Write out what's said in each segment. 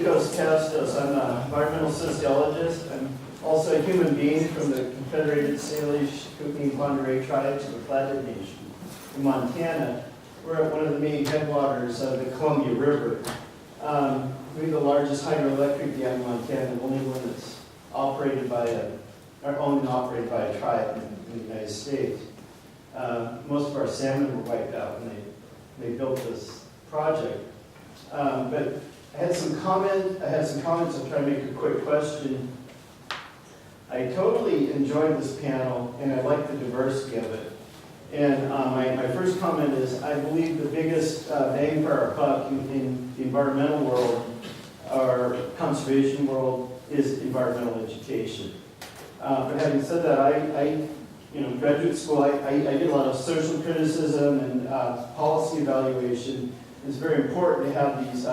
Nikos Kastos. I'm an environmental sociologist. I'm also a human being from the Confederated Salish Kootenai Pend Oreille tribes of the Flathead Nation in Montana. We're at one of the main headwaters of the Columbia River. We're the largest hydroelectric dam in Montana, the only one that's operated by owned and operated by a tribe in the United States. Most of our salmon were wiped out when they built this project. But I had some comments. I'll try to make a quick question. I totally enjoyed this panel, and I like the diversity of it. And my first comment is, I believe the biggest bang for our buck in the environmental world, or conservation world, is environmental education. But having said that, graduate school, I did a lot of social criticism and policy evaluation. It's very important to have these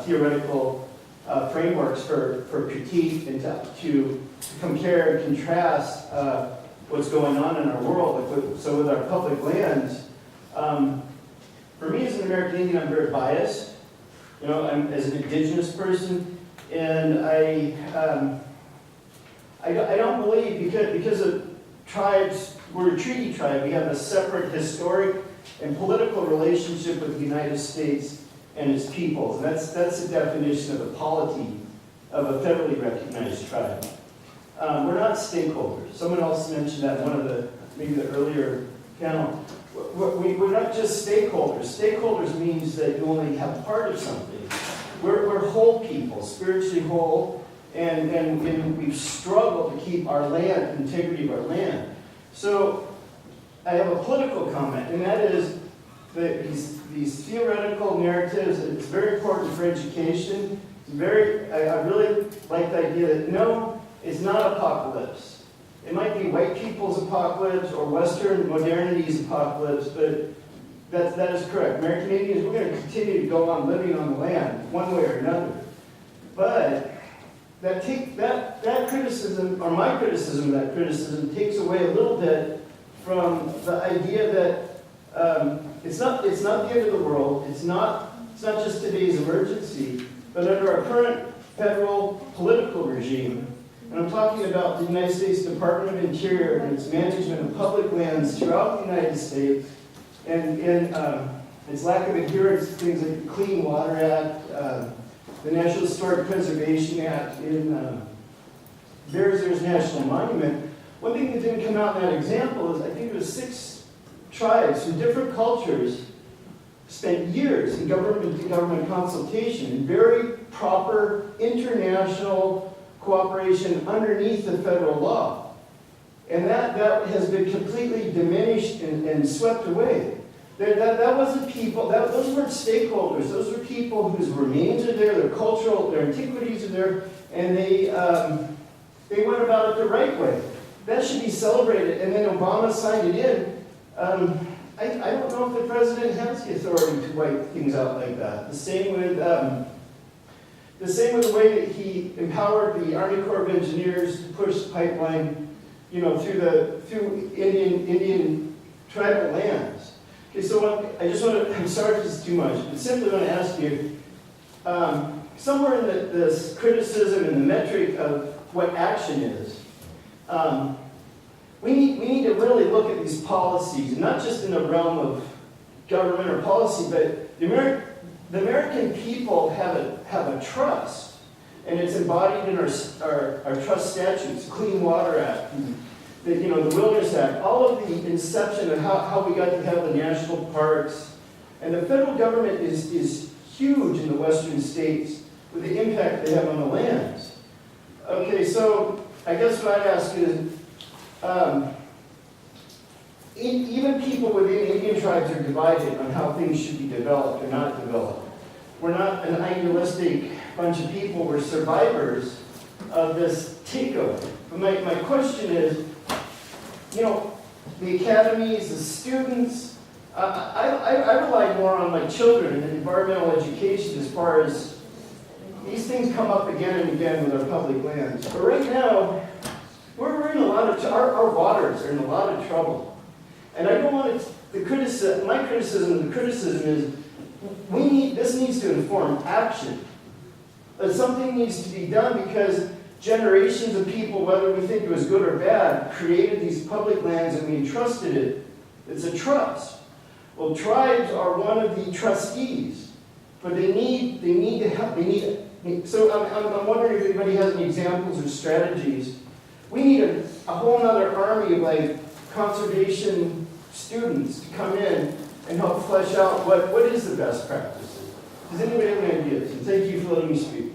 theoretical frameworks for critique and to compare and contrast what's going on in our world. So with our public lands, for me as an American Indian, I'm very biased. I'm as an indigenous person, and I don't believe because of tribes, we're a treaty tribe, we have a separate historic and political relationship with the United States and its peoples. And that's the definition of a polity of a federally recognized tribe. We're not stakeholders. Someone else mentioned that in one of maybe the earlier panel. We're not just stakeholders. Stakeholders means that you only have part of something. We're whole people, spiritually whole, and we've struggled to keep our land, the integrity of our land. So I have a political comment, and that is that these theoretical narratives, it's very important for education. I really like the idea that no, it's not apocalypse. It might be white people's apocalypse or Western modernity's apocalypse, but that is correct. American Indians, we're going to continue to go on living on the land, one way or another. But that criticism, or my criticism of that criticism, takes away a little bit from the idea that it's not the end of the world. It's not just today's emergency, but under our current federal political regime, and I'm talking about the United States Department of Interior and its management of public lands throughout the United States, and its lack of adherence to things like the Clean Water Act, the National Historic Preservation Act, in Bears Ears National Monument. One thing that didn't come out in that example is I think it was 6 tribes from different cultures spent years in government consultation in very proper international cooperation underneath the federal law. And that has been completely diminished and swept away. That wasn't people, those weren't stakeholders, those were people whose remains are there, their antiquities are there, and they went about it the right way. That should be celebrated, and then Obama signed it in. I don't know if the president has the authority to wipe things out like that. The same with the way that he empowered the Army Corps of Engineers to push the pipeline, through Indian tribal lands. Okay, so I'm sorry if this is too much, but simply want to ask you, somewhere in this criticism and the metric of what action is, we need to really look at these policies, not just in the realm of government or policy, but the American people have a trust, and it's embodied in our trust statutes, Clean Water Act, and the Wilderness Act, all of the inception of how we got to have the national parks. And the federal government is huge in the western states with the impact they have on the lands. Okay, so I guess what I'd ask is, even people within Indian tribes are divided on how things should be developed or not developed. We're not an idealistic bunch of people, we're survivors of this takeover. But my question is, the academies, the students, I rely more on my children and environmental education as far as these things come up again and again with our public lands. But right now, we're in a lot of, our waters are in a lot of trouble. And I don't want my criticism is, this needs to inform action. But something needs to be done because generations of people, whether we think it was good or bad, created these public lands and we entrusted it. It's a trust. Well, tribes are one of the trustees, but they need to help. So I'm wondering if anybody has any examples or strategies. We need a whole other army of like conservation students to come in and help flesh out what is the best practices. Does anybody have any ideas? And thank you for letting me speak.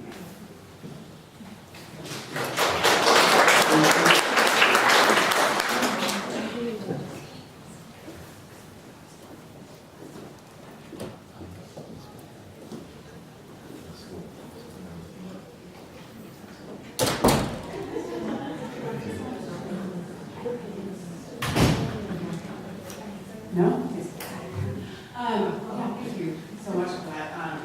No? Yeah, thank you so much for that,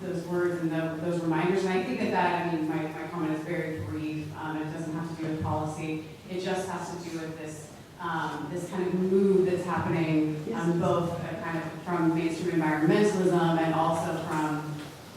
those words and those reminders. And I think I mean, my comment is very brief. It doesn't have to do with policy. It just has to do with this, this kind of move that's happening, both kind of from mainstream environmentalism and also from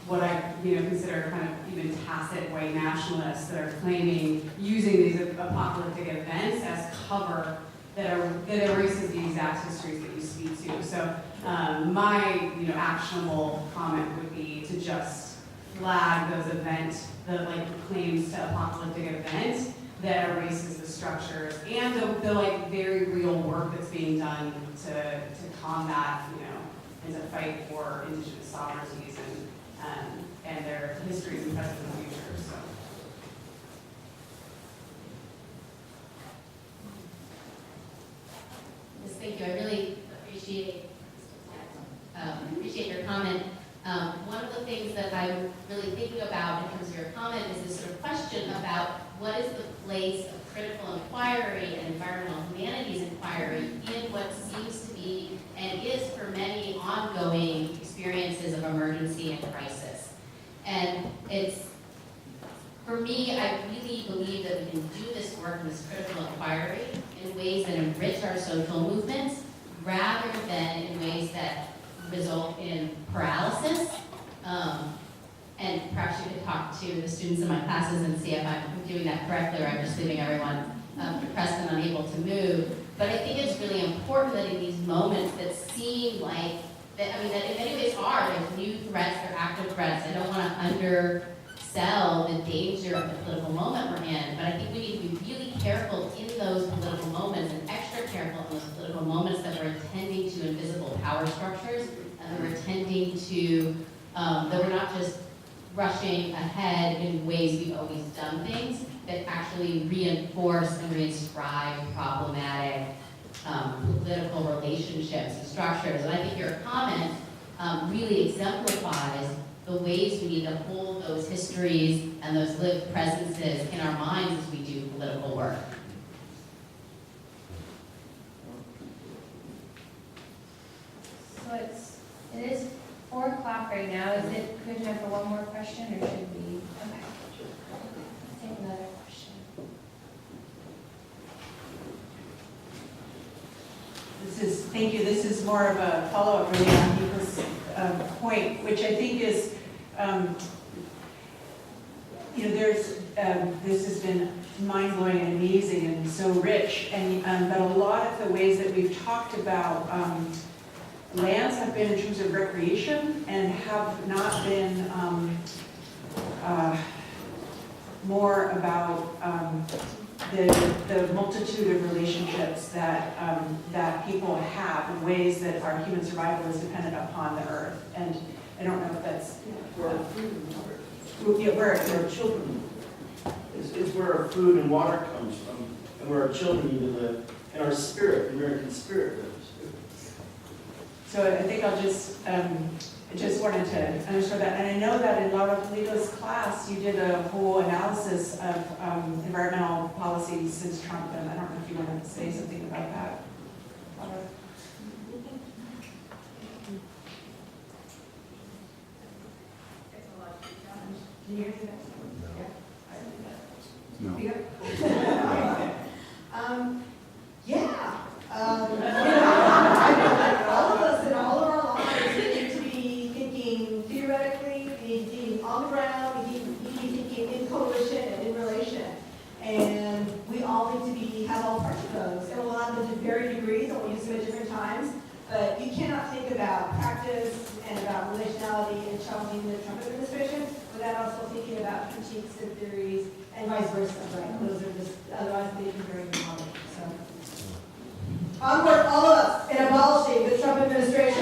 what I consider kind of even tacit white nationalists that are claiming using these apocalyptic events as cover that erases the exact histories that you speak to. So my actionable comment would be to just flag those events, the claims to apocalyptic event that erases the structures and the very real work that's being done to combat and to fight for indigenous sovereignties and their histories and present and future. So. Thank you. I really appreciate your comment. One of the things that I'm really thinking about in terms of your comment is this sort of question about what is the place of critical inquiry and environmental humanities inquiry in what seems to be and is for many ongoing experiences of emergency and crisis. And it's, for me, I really believe that we can do this work in this critical inquiry in ways that enrich our social movements rather than in ways that result in paralysis. And perhaps you could talk to the students in my classes and see if I'm doing that correctly or I'm just leaving everyone depressed and unable to move. But I think it's really important that in these moments that seem like, that in many ways are, there's new threats, they're active threats. I don't want to undersell the danger of the political moment we're in, but I think we need to be really careful in those political moments and extra careful in those political moments that we're attending to invisible power structures and that we're attending to, that we're not just rushing ahead in ways we've always done things that actually reinforce and reinscribe problematic political relationships and structures. And I think your comment really exemplifies the ways we need to hold those histories and those lived presences in our minds as we do political work. So it is 4 o'clock right now. Is it good enough for one more question, or should we? Okay. Let's take another question. Thank you. This is more of a follow-up really on Nico's point, which I think is, this has been mind-blowing and amazing and so rich, and but a lot of the ways that we've talked about lands have been in terms of recreation and have not been more about the multitude of relationships that that people have in ways that our human survival is dependent upon the earth. And I don't know if that's Where our food and water. where Where our children. It's where our food and water comes from, and where our children need to live, and our spirit, the American spirit lives. So I think I'll just wanted to underscore that. And I know that in Laura Polito's class, you did a whole analysis of environmental policies since Trump, and I don't know if you wanted to say something about that. Laura? Can you hear me? No. Yeah. I know that all of us in all of our lives need to be thinking theoretically, being on the ground, about practice and about relationality and challenging the Trump administration, without also thinking about critiques and theories and vice versa, right? Those are just, otherwise they can very common, so. Onward, all of us, in abolishing the Trump administration.